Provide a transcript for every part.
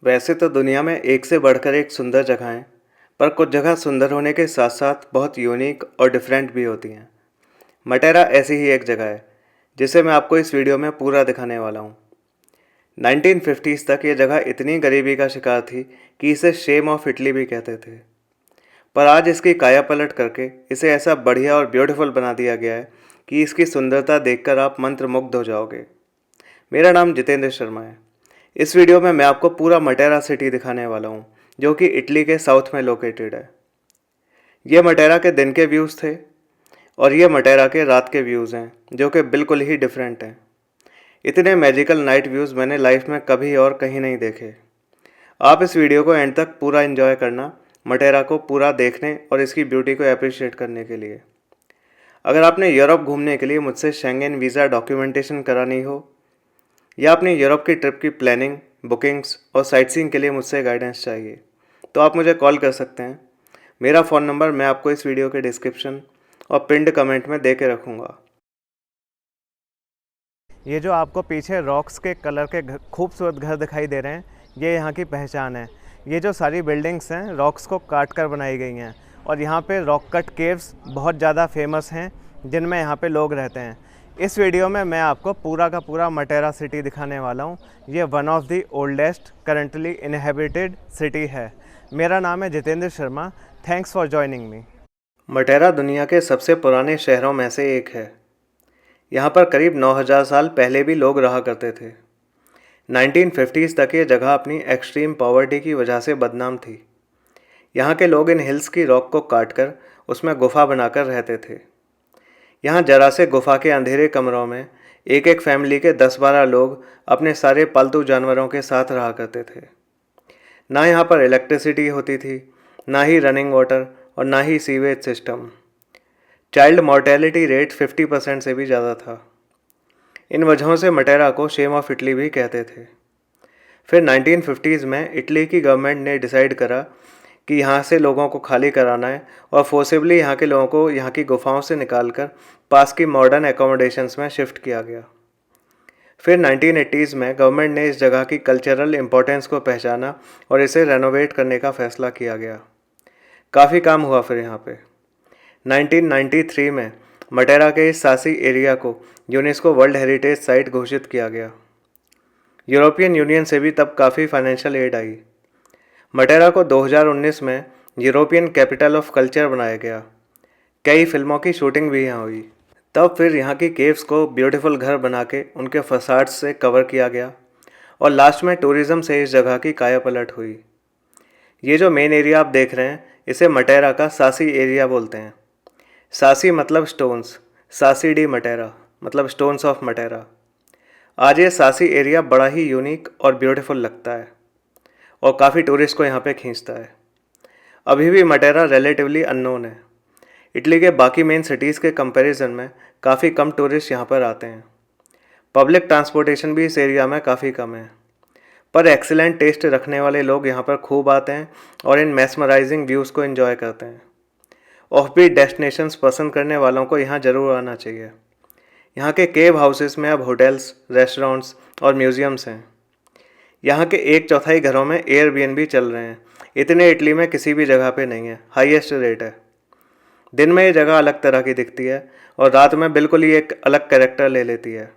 वैसे तो दुनिया में एक से बढ़कर एक सुंदर जगह हैं, पर कुछ जगह सुंदर होने के साथ साथ बहुत यूनिक और डिफरेंट भी होती हैं। मटेरा ऐसी ही एक जगह है, जिसे मैं आपको इस वीडियो में पूरा दिखाने वाला हूँ। 1950s तक ये जगह इतनी गरीबी का शिकार थी कि इसे शेम ऑफ इटली भी कहते थे। पर आज इसकी काया पलट करके इसे ऐसा बढ़िया और ब्यूटीफुल बना दिया गया है कि इसकी सुंदरता देखकर आप मंत्रमुग्ध हो जाओगे। मेरा नाम जितेंद्र शर्मा है। इस वीडियो में मैं आपको पूरा मटेरा सिटी दिखाने वाला हूँ, जो कि इटली के साउथ में लोकेटेड है। ये मटेरा के दिन के व्यूज़ थे और ये मटेरा के रात के व्यूज़ हैं, जो कि बिल्कुल ही डिफरेंट हैं। इतने मैजिकल नाइट व्यूज़ मैंने लाइफ में कभी और कहीं नहीं देखे। आप इस वीडियो को एंड तक पूरा एंजॉय करना, मटेरा को पूरा देखने और इसकी ब्यूटी को अप्रिशिएट करने के लिए। अगर आपने यूरोप घूमने के लिए मुझसे शेंगेन वीज़ा डॉक्यूमेंटेशन करानी हो या अपनी यूरोप की ट्रिप की प्लानिंग, बुकिंग्स और साइटसीइंग के लिए मुझसे गाइडेंस चाहिए, तो आप मुझे कॉल कर सकते हैं। मेरा फ़ोन नंबर मैं आपको इस वीडियो के डिस्क्रिप्शन और पिंड कमेंट में दे के रखूँगा। ये जो आपको पीछे रॉक्स के कलर के खूबसूरत घर दिखाई दे रहे हैं, ये यहाँ की पहचान है। ये जो सारी बिल्डिंग्स हैं रॉक्स को काट कर बनाई गई हैं और यहाँ पे रॉक कट केव्स बहुत ज़्यादा फेमस हैं, जिनमें यहाँ पे लोग रहते हैं। इस वीडियो में मैं आपको पूरा का पूरा मटेरा सिटी दिखाने वाला हूँ। ये one of the oldest currently inhabited city है। मेरा नाम है Jitendra Sharma. Thanks for joining me. Matera दुनिया के सबसे पुराने शहरों में से एक है। यहाँ पर करीब 9000 साल पहले भी लोग रहा करते थे। 1950s तक ये जगह अपनी एक्सट्रीम पॉवर्टी की वजह से बदनाम थी। यहाँ के लोग इन हिल्स की रॉक को काटकर उसमें गुफा बनाकर रहते थे। यहाँ जरा से गुफा के अंधेरे कमरों में एक एक फैमिली के 10-12 लोग अपने सारे पालतू जानवरों के साथ रहा करते थे। ना यहाँ पर इलेक्ट्रिसिटी होती थी, ना ही रनिंग वाटर और ना ही sewage system. Child mortality rate 50% से भी ज़्यादा था। इन वजहों से मटेरा को शेम ऑफ इटली भी कहते थे। फिर 1950s में इटली की गवर्नमेंट ने डिसाइड करा कि यहाँ से लोगों को खाली कराना है और फोर्सिबली यहाँ के लोगों को यहाँ की गुफाओं से निकालकर पास की मॉडर्न एकोमोडेशंस में शिफ्ट किया गया। फिर 1980s में गवर्नमेंट ने इस जगह की कल्चरल इम्पोर्टेंस को पहचाना और इसे रेनोवेट करने का फ़ैसला किया गया। काफ़ी काम हुआ फिर यहाँ पे। 1993 में मटेरा के इस सासी एरिया को यूनेस्को वर्ल्ड हेरिटेज साइट घोषित किया गया। यूरोपियन यूनियन से भी तब काफ़ी फाइनेंशियल एड आई। मटेरा को 2019 में यूरोपियन कैपिटल ऑफ कल्चर बनाया गया। कई फिल्मों की शूटिंग भी यहाँ हुई। तब फिर यहाँ की केव्स को ब्यूटीफुल घर बना के उनके फसाड्स से कवर किया गया और लास्ट में टूरिज़्म से इस जगह की कायापलट हुई। ये जो मेन एरिया आप देख रहे हैं, इसे मटेरा का सासी एरिया बोलते हैं। सासी मतलब स्टोन्स, सासी डी मटेरा मतलब स्टोन्स ऑफ मटेरा। आज ये सासी एरिया बड़ा ही यूनिक और ब्यूटीफुल लगता है और काफ़ी टूरिस्ट को यहाँ पे खींचता है। अभी भी मटेरा रिलेटिवली अननोन है। इटली के बाकी मेन सिटीज़ के कंपैरिजन में काफ़ी कम टूरिस्ट यहाँ पर आते हैं। पब्लिक ट्रांसपोर्टेशन भी इस एरिया में काफ़ी कम है, पर एक्सीलेंट टेस्ट रखने वाले लोग यहाँ पर खूब आते हैं और इन मेस्मराइजिंग व्यूज़ को एंजॉय करते हैं। ऑफबीट डेस्टिनेशंस पसंद करने वालों को यहाँ ज़रूर आना चाहिए। यहाँ के केव हाउसेस में अब होटल्स, रेस्टोरेंट्स और म्यूज़ियम्स हैं। यहाँ के 1/4 घरों में एयरबीएनबी चल रहे हैं। इतने इटली में किसी भी जगह पे नहीं है, हाईएस्ट रेट है। दिन में ये जगह अलग तरह की दिखती है और रात में बिल्कुल ही एक अलग कैरेक्टर ले लेती है।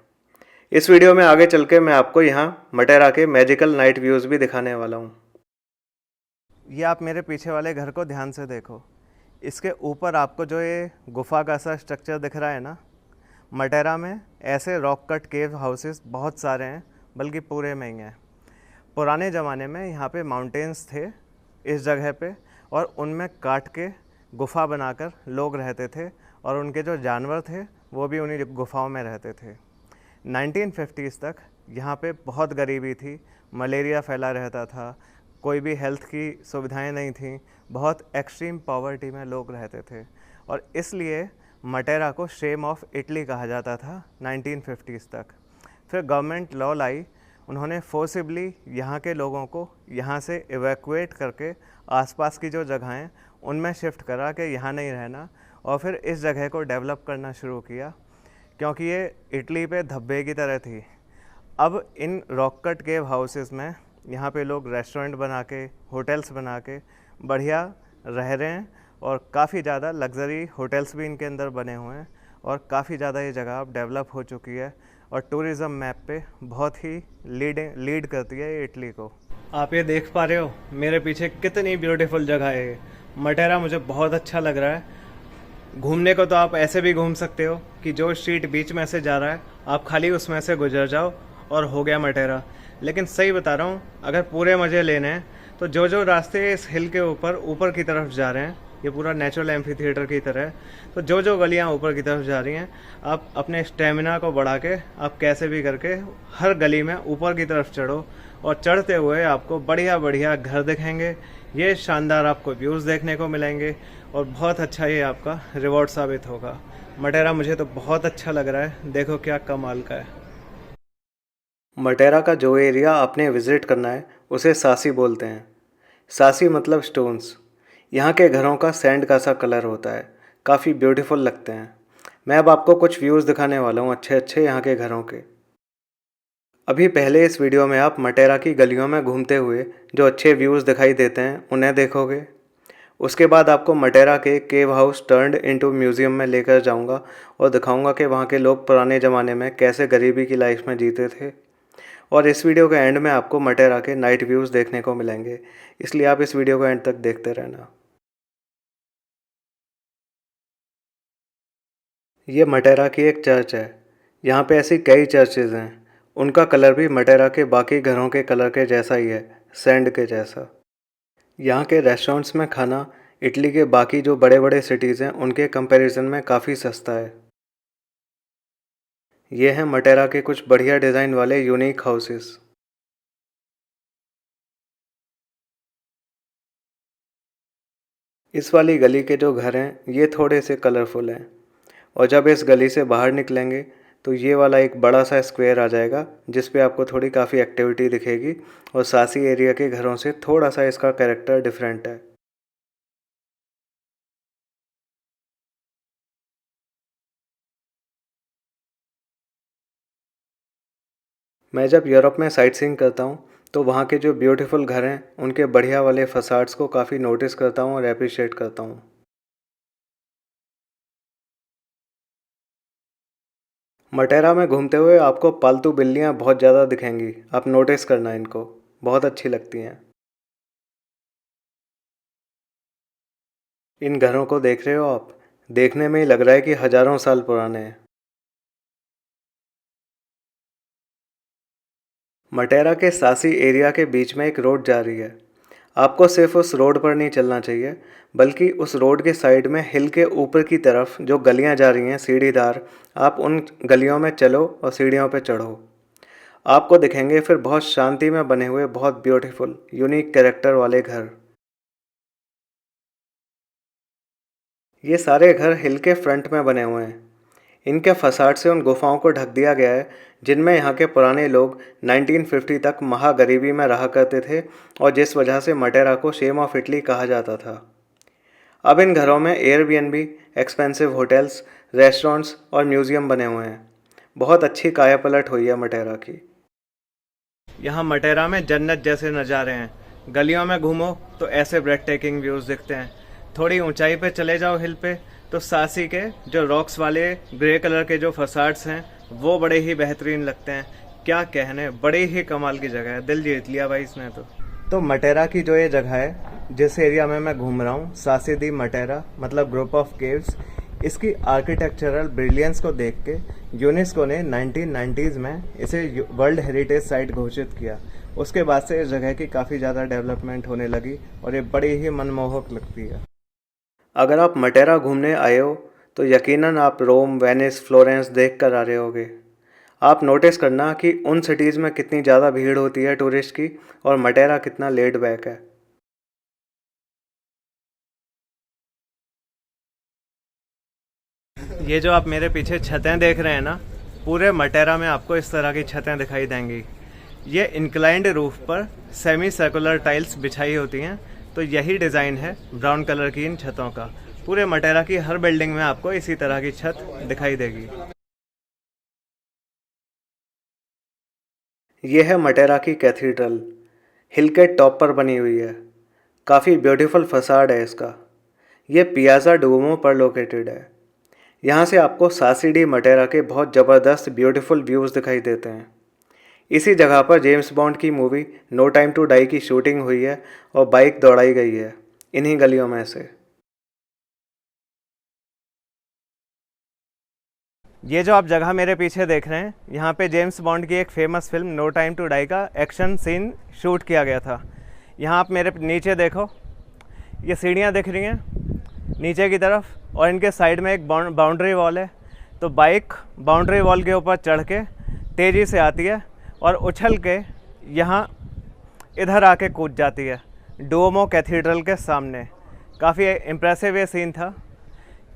इस वीडियो में आगे चल के मैं आपको यहाँ मटेरा के मैजिकल नाइट व्यूज़ भी दिखाने वाला हूँ। ये आप मेरे पीछे वाले घर को ध्यान से देखो। इसके ऊपर आपको जो ये गुफा का सा स्ट्रक्चर दिख रहा है ना, मटेरा में ऐसे रॉक कट केव हाउसेस बहुत सारे हैं, बल्कि पूरे में ही हैं। पुराने ज़माने में यहाँ पे माउंटेन्स थे इस जगह पे और उनमें काट के गुफा बनाकर लोग रहते थे और उनके जो जानवर थे वो भी उन्हीं गुफाओं में रहते थे। 1950s तक यहाँ पे बहुत गरीबी थी, मलेरिया फैला रहता था, कोई भी हेल्थ की सुविधाएं नहीं थीं, बहुत एक्सट्रीम पॉवर्टी में लोग रहते थे और इसलिए मटेरा को शेम ऑफ इटली कहा जाता था 1950s तक। फिर गवर्नमेंट लॉ लाई, उन्होंने फोर्सिबली यहाँ के लोगों को यहाँ से इवैक्यूएट करके आसपास की जो जगहें उनमें शिफ्ट करा कि यहाँ नहीं रहना, और फिर इस जगह को डेवलप करना शुरू किया क्योंकि ये इटली पे धब्बे की तरह थी। अब इन रॉक कट केव हाउसेस में यहाँ पे लोग रेस्टोरेंट बना के, होटल्स बना के बढ़िया रह रहे हैं और काफ़ी ज़्यादा लग्जरी होटल्स भी इनके अंदर बने हुए हैं और काफ़ी ज़्यादा ये जगह अब डेवलप हो चुकी है और टूरिज़्म मैप पे बहुत ही लीड करती है ये इटली को। आप ये देख पा रहे हो मेरे पीछे कितनी ब्यूटीफुल जगह है ये। मटेरा मुझे बहुत अच्छा लग रहा है। घूमने को तो आप ऐसे भी घूम सकते हो कि जो स्ट्रीट बीच में से जा रहा है आप खाली उसमें से गुजर जाओ और हो गया मटेरा। लेकिन सही बता रहा हूँ, अगर पूरे मज़े लेने हैं तो जो जो रास्ते इस हिल के ऊपर की तरफ जा रहे हैं, ये पूरा नेचुरल एम्फी थिएटर की तरह है, तो जो जो गलियाँ ऊपर की तरफ जा रही हैं आप अपने स्टेमिना को बढ़ा के आप कैसे भी करके हर गली में ऊपर की तरफ चढ़ो और चढ़ते हुए आपको बढ़िया बढ़िया घर दिखेंगे, ये शानदार आपको व्यूज़ देखने को मिलेंगे और बहुत अच्छा ये आपका रिवॉर्ड साबित होगा। मटेरा मुझे तो बहुत अच्छा लग रहा है, देखो क्या कमाल का है। मटेरा का जो एरिया आपने विज़िट करना है उसे सासी बोलते हैं। सासी मतलब स्टोन्स। यहाँ के घरों का सैंड का सा कलर होता है, काफ़ी ब्यूटीफुल लगते हैं। मैं अब आपको कुछ व्यूज़ दिखाने वाला हूँ अच्छे अच्छे यहाँ के घरों के। अभी पहले इस वीडियो में आप मटेरा की गलियों में घूमते हुए जो अच्छे व्यूज़ दिखाई देते हैं उन्हें देखोगे। उसके बाद आपको मटेरा के केव हाउस टर्न्ड इनटू म्यूज़ियम में लेकर जाऊंगा और दिखाऊंगा कि वहाँ के लोग पुराने ज़माने में कैसे गरीबी की लाइफ में जीते थे। और इस वीडियो के एंड में आपको मटेरा के नाइट व्यूज़ देखने को मिलेंगे, इसलिए आप इस वीडियो को एंड तक देखते रहना। ये मटेरा की एक चर्च है। यहाँ पे ऐसी कई चर्चेज़ हैं, उनका कलर भी मटेरा के बाकी घरों के कलर के जैसा ही है, सैंड के जैसा। यहाँ के रेस्टोरेंट्स में खाना इटली के बाकी जो बड़े बड़े सिटीज़ हैं उनके कंपैरिजन में काफ़ी सस्ता है। ये हैं मटेरा के कुछ बढ़िया डिज़ाइन वाले यूनिक हाउसेस। इस वाली गली के जो घर हैं ये थोड़े से कलरफुल हैं और जब इस गली से बाहर निकलेंगे तो ये वाला एक बड़ा सा स्क्वायर आ जाएगा जिस पे आपको थोड़ी काफ़ी एक्टिविटी दिखेगी और सासी एरिया के घरों से थोड़ा सा इसका कैरेक्टर डिफरेंट है। मैं जब यूरोप में साइट सीइंग करता हूँ तो वहाँ के जो ब्यूटीफुल घर हैं उनके बढ़िया वाले फसाड्स को काफ़ी नोटिस करता हूँ और अप्रिशिएट करता हूँ। मटेरा में घूमते हुए आपको पालतू बिल्लियाँ बहुत ज़्यादा दिखेंगी, आप नोटिस करना इनको, बहुत अच्छी लगती हैं। इन घरों को देख रहे हो आप, देखने में ही लग रहा है कि हज़ारों साल पुराने हैं। मटेरा के सासी एरिया के बीच में एक रोड जा रही है। आपको सिर्फ उस रोड पर नहीं चलना चाहिए, बल्कि उस रोड के साइड में हिल के ऊपर की तरफ जो गलियां जा रही हैं सीढ़ीदार, आप उन गलियों में चलो और सीढ़ियों पर चढ़ो। आपको दिखेंगे फिर बहुत शांति में बने हुए बहुत ब्यूटीफुल यूनिक कैरेक्टर वाले घर। ये सारे घर हिल के फ्रंट में बने हुए हैं। इनके फसाड से उन गुफाओं को ढक दिया गया है जिनमें यहाँ के पुराने लोग 1950 तक महागरीबी में रहा करते थे और जिस वजह से मटेरा को शेम ऑफ इटली कहा जाता था। अब इन घरों में एयरबीएनबी, एक्सपेंसिव होटल्स, रेस्टोरेंट्स और म्यूज़ियम बने हुए हैं। बहुत अच्छी काया पलट हुई है मटेरा की। यहाँ मटेरा में जन्नत जैसे नज़ारे हैं। गलियों में घूमो तो ऐसे ब्रेड टेकिंग व्यूज़ दिखते हैं। थोड़ी ऊंचाई पे चले जाओ हिल पे तो सासी के जो रॉक्स वाले ग्रे कलर के जो फसाड्स हैं वो बड़े ही बेहतरीन लगते हैं। क्या कहने, बड़ी ही कमाल की जगह है, दिल जीत लिया भाई इसने तो मटेरा की जो ये जगह है जिस एरिया में मैं घूम रहा हूँ, सासी दी मटेरा मतलब ग्रुप ऑफ केव्स, इसकी आर्किटेक्चरल ब्रिलियंस को देख के यूनेस्को ने 1990s में इसे वर्ल्ड हेरिटेज साइट घोषित किया। उसके बाद से इस जगह की काफ़ी ज़्यादा डेवलपमेंट होने लगी और ये बड़ी ही मनमोहक लगती है। अगर आप मटेरा घूमने आए हो तो यकीनन आप रोम, वेनिस, फ्लोरेंस देख कर आ रहे होगे। आप नोटिस करना कि उन सिटीज़ में कितनी ज़्यादा भीड़ होती है टूरिस्ट की और मटेरा कितना लेड बैक है। ये जो आप मेरे पीछे छतें देख रहे हैं ना, पूरे मटेरा में आपको इस तरह की छतें दिखाई देंगी। ये इंक्लाइंड रूफ पर सेमी सर्कुलर टाइल्स बिछाई होती हैं, तो यही डिज़ाइन है ब्राउन कलर की इन छतों का। पूरे मटेरा की हर बिल्डिंग में आपको इसी तरह की छत दिखाई देगी। ये है मटेरा की कैथीड्रल। हिल के टॉप पर बनी हुई है। काफ़ी ब्यूटीफुल फसाड है इसका। ये पियाज़ा डुओमो पर लोकेटेड है। यहाँ से आपको सासी डी मटेरा के बहुत ज़बरदस्त ब्यूटीफुल व्यूज़ दिखाई देते हैं। इसी जगह पर जेम्स बॉन्ड की movie no time to die की शूटिंग हुई है और बाइक दौड़ाई गई है इन्हीं गलियों में से। ये जो आप जगह मेरे पीछे देख रहे हैं, यहाँ पे जेम्स बॉन्ड की एक famous film no time to die का एक्शन सीन शूट किया गया था। यहाँ आप मेरे नीचे देखो, ये सीढ़ियाँ दिख रही हैं नीचे की तरफ, और इनके साइड में एक बाउंड्री वॉल है। तो बाइक बाउंड्री वॉल के ऊपर चढ़ के तेज़ी से आती है और उछल के यहाँ इधर आके कूद जाती है डुओमो कैथीड्रल के सामने। काफ़ी इम्प्रेसिव ये सीन था।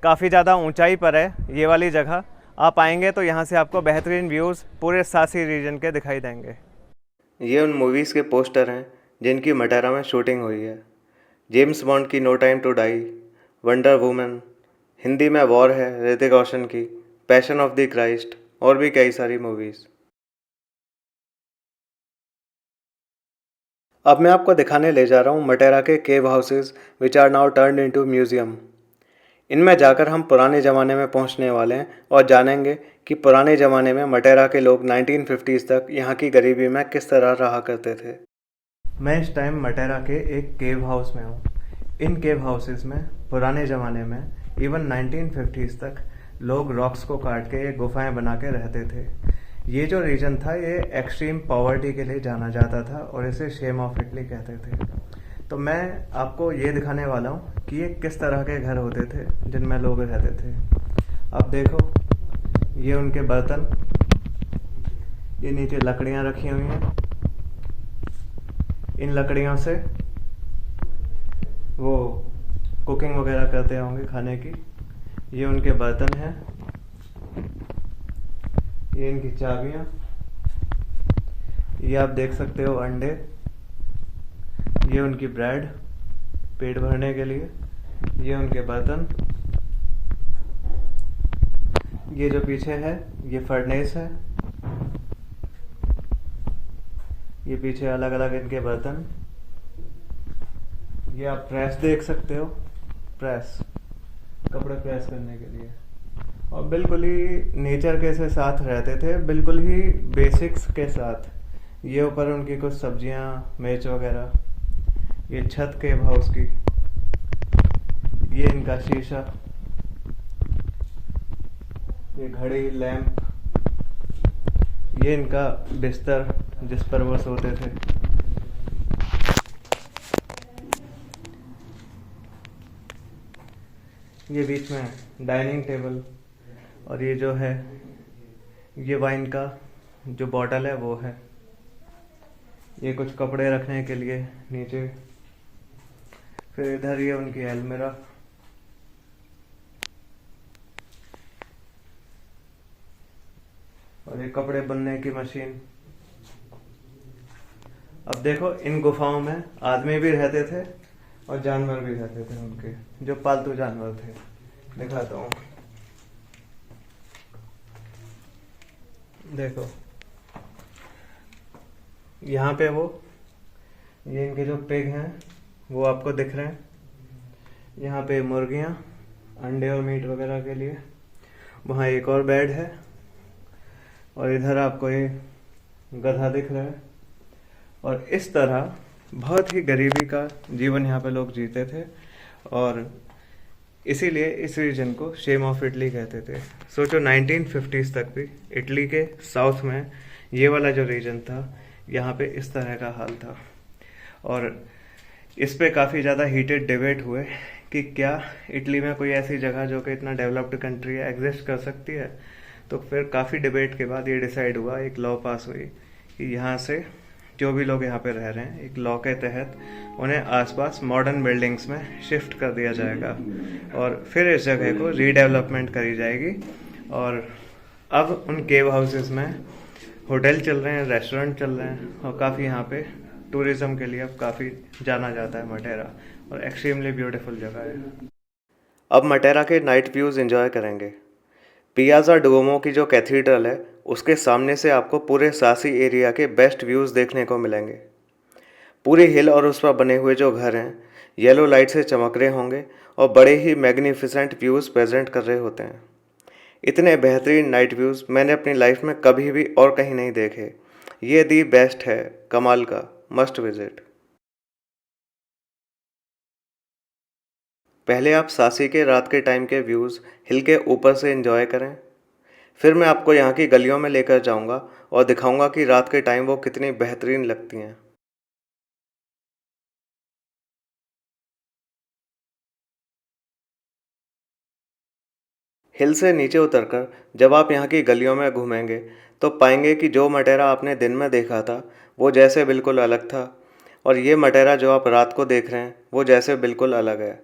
काफ़ी ज़्यादा ऊंचाई पर है ये वाली जगह। आप आएंगे तो यहाँ से आपको बेहतरीन व्यूज़ पूरे सासी रीजन के दिखाई देंगे। ये उन मूवीज़ के पोस्टर हैं जिनकी मटेरा में शूटिंग हुई है। जेम्स बॉन्ड की no time to die, wonder woman, Hindi में वॉर है ऋतिक रोशन की, पैशन ऑफ द क्राइस्ट और भी कई सारी मूवीज़। अब मैं आपको दिखाने ले जा रहा हूँ मटेरा के cave houses which are now turned into museum. इनमें जाकर हम पुराने ज़माने में पहुँचने वाले हैं और जानेंगे कि पुराने ज़माने में मटेरा के लोग 1950s तक यहाँ की गरीबी में किस तरह रहा करते थे। मैं इस टाइम मटेरा के एक केव हाउस में हूँ। इन केव हाउसेस में पुराने ज़माने में इवन 1950s तक लोग रॉक्स को काट के ये गुफाएँ बना के रहते थे। ये जो रीजन था ये एक्सट्रीम पॉवर्टी के लिए जाना जाता था और इसे शेम ऑफ इटली कहते थे। तो मैं आपको ये दिखाने वाला हूँ कि ये किस तरह के घर होते थे जिनमें लोग रहते थे। अब देखो, ये उनके बर्तन, ये नीचे लकड़ियाँ रखी हुई हैं। इन लकड़ियों से वो कुकिंग वगैरह करते होंगे खाने की। ये उनके बर्तन हैं, ये इनकी चाबियाँ, ये आप देख सकते हो अंडे, ये उनकी ब्रेड पेट भरने के लिए, ये उनके बर्तन, ये जो पीछे है ये फर्नेस है, ये पीछे अलग अलग इनके बर्तन, ये आप प्रेस देख सकते हो, प्रेस कपड़े प्रेस करने के लिए। और बिल्कुल ही नेचर के से साथ रहते थे, बिल्कुल ही बेसिक्स के साथ। ये ऊपर उनकी कुछ सब्जियां, मिर्च वगैरह, ये छत के हाउस की, ये इनका शीशा, ये घड़ी, लैंप, ये इनका बिस्तर जिस पर वो सोते थे। ये बीच में डाइनिंग टेबल, और ये जो है ये वाइन का जो बॉटल है वो है। ये कुछ कपड़े रखने के लिए नीचे। फिर इधर ये उनकी अलमीरा, और ये कपड़े बुनने की मशीन। अब देखो, इन गुफाओं में आदमी भी रहते थे और जानवर भी रहते थे, उनके जो पालतू जानवर थे। दिखाता हूँ, देखो यहाँ पे ये इनके जो पिग हैं वो आपको दिख रहे हैं। यहाँ पे मुर्गियाँ अंडे और मीट वगैरह के लिए। वहाँ एक और बेड है, और इधर आपको ये गधा दिख रहा है। और इस तरह बहुत ही गरीबी का जीवन यहाँ पे लोग जीते थे, और इसीलिए इस रीजन को शेम ऑफ इटली कहते थे। सोचो 1950s तक भी इटली के साउथ में ये वाला जो रीजन था, यहाँ पे इस तरह का हाल था। और इस पे काफ़ी ज़्यादा हीटेड डिबेट हुए कि क्या इटली में कोई ऐसी जगह जो कि इतना डेवलप्ड कंट्री है एग्जिस्ट कर सकती है। तो फिर काफ़ी डिबेट के बाद ये डिसाइड हुआ, एक लॉ पास हुई कि यहाँ से जो भी लोग यहाँ पे रह रहे हैं, एक लॉ के तहत उन्हें आसपास मॉडर्न बिल्डिंग्स में शिफ्ट कर दिया जाएगा, और फिर इस जगह को रीडेवलपमेंट करी जाएगी। और अब उन केव हाउसेस में होटल चल रहे हैं, रेस्टोरेंट चल रहे हैं, और काफ़ी यहाँ पे टूरिज्म के लिए अब काफ़ी जाना जाता है मटेरा, और एक्सट्रीमली ब्यूटीफुल जगह है। अब मटेरा के नाइट व्यूज़ एंजॉय करेंगे। पियाज़ा डुओमो की जो कैथीड्रल है उसके सामने से आपको पूरे सासी एरिया के बेस्ट व्यूज़ देखने को मिलेंगे। पूरी हिल और उस पर बने हुए जो घर हैं येलो लाइट से चमक रहे होंगे और बड़े ही मैग्निफिसेंट व्यूज़ प्रेजेंट कर रहे होते हैं। इतने बेहतरीन नाइट व्यूज़ मैंने अपनी लाइफ में कभी भी और कहीं नहीं देखे। ये दी बेस्ट है, कमाल का, मस्ट विजिट। पहले आप सासी के रात के टाइम के व्यूज़ हिल के ऊपर से एंजॉय करें, फिर मैं आपको यहाँ की गलियों में लेकर जाऊँगा और दिखाऊँगा कि रात के टाइम वो कितनी बेहतरीन लगती हैं। हिल से नीचे उतरकर जब आप यहाँ की गलियों में घूमेंगे तो पाएंगे कि जो मटेरा आपने दिन में देखा था वो जैसे बिल्कुल अलग था, और ये मटेरा जो आप रात को देख रहे हैं वो जैसे बिल्कुल अलग है।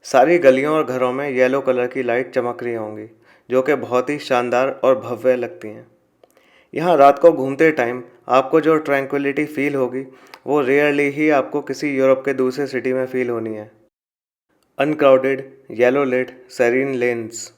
सारी गलियों और घरों में येलो कलर की लाइट चमक रही होंगी जो कि बहुत ही शानदार और भव्य लगती हैं। यहाँ रात को घूमते टाइम आपको जो ट्रैंक्विलिटी फील होगी वो रेयरली ही आपको किसी यूरोप के दूसरे सिटी में फील होनी है। अनक्राउडेड, येलो लिट, सेरीन लेन्स।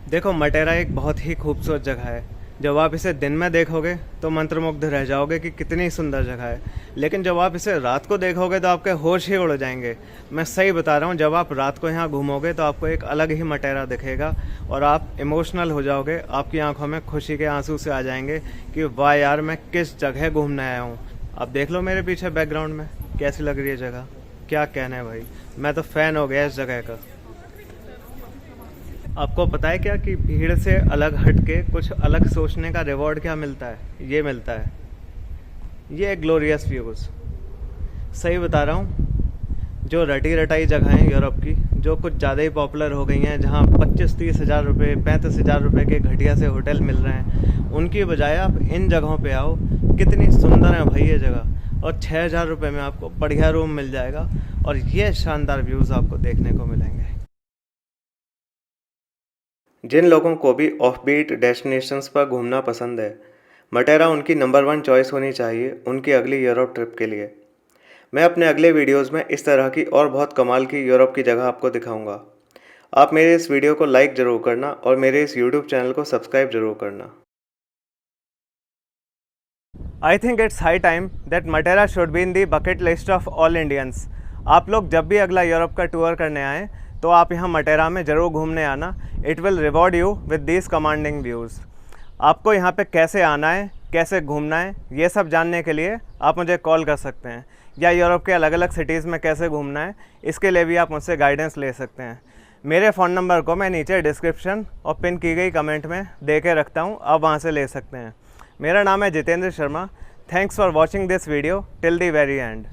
देखो, मटेरा एक बहुत ही खूबसूरत जगह है। जब आप इसे दिन में देखोगे तो मंत्रमुग्ध रह जाओगे कि कितनी सुंदर जगह है, लेकिन जब आप इसे रात को देखोगे तो आपके होश ही उड़ जाएंगे। मैं सही बता रहा हूँ, जब आप रात को यहाँ घूमोगे तो आपको एक अलग ही मटेरा दिखेगा और आप इमोशनल हो जाओगे। आपकी आंखों में खुशी के आंसू से आ जाएंगे कि वाह यार, मैं किस जगह घूमने आया हूँ। आप देख लो मेरे पीछे बैकग्राउंड में कैसी लग रही है जगह। क्या कहना है भाई, मैं तो फ़ैन हो गया इस जगह का। आपको पता है क्या कि भीड़ से अलग हटके कुछ अलग सोचने का रिवॉर्ड क्या मिलता है? ये मिलता है, ये ग्लोरियस व्यूज़। सही बता रहा हूँ, जो रटी रटाई जगह हैं यूरोप की, जो कुछ ज़्यादा ही पॉपुलर हो गई हैं, जहाँ 25-30 हज़ार रुपये, 35 हज़ार रुपये के घटिया से होटल मिल रहे हैं, उनकी बजाय आप इन जगहों पे आओ। कितनी सुंदर है भाई ये जगह, और 6,000 रुपये में आपको बढ़िया रूम मिल जाएगा और ये शानदार व्यूज़ आपको देखने को मिलेंगे। जिन लोगों को भी ऑफबीट डेस्टिनेशंस पर घूमना पसंद है, मटेरा उनकी नंबर 1 चॉइस होनी चाहिए उनकी अगली यूरोप ट्रिप के लिए। मैं अपने अगले वीडियोस में इस तरह की और बहुत कमाल की यूरोप की जगह आपको दिखाऊंगा। आप मेरे इस वीडियो को लाइक ज़रूर करना और मेरे इस यूट्यूब चैनल को सब्सक्राइब ज़रूर करना। I think it's high time that मटेरा should be in the bucket list of all Indians. आप लोग जब भी अगला यूरोप का टूर करने आएँ तो आप यहाँ मटेरा में ज़रूर घूमने आना। It will reward you with these commanding views. आपको यहाँ पे कैसे आना है, कैसे घूमना है, ये सब जानने के लिए आप मुझे कॉल कर सकते हैं, या यूरोप के अलग अलग सिटीज़ में कैसे घूमना है इसके लिए भी आप मुझसे गाइडेंस ले सकते हैं। मेरे फ़ोन नंबर को मैं नीचे डिस्क्रिप्शन और पिन की गई कमेंट में दे के रखता हूँ, आप वहाँ से ले सकते हैं। मेरा नाम है Jitendra Sharma. Thanks for watching this video till the very and.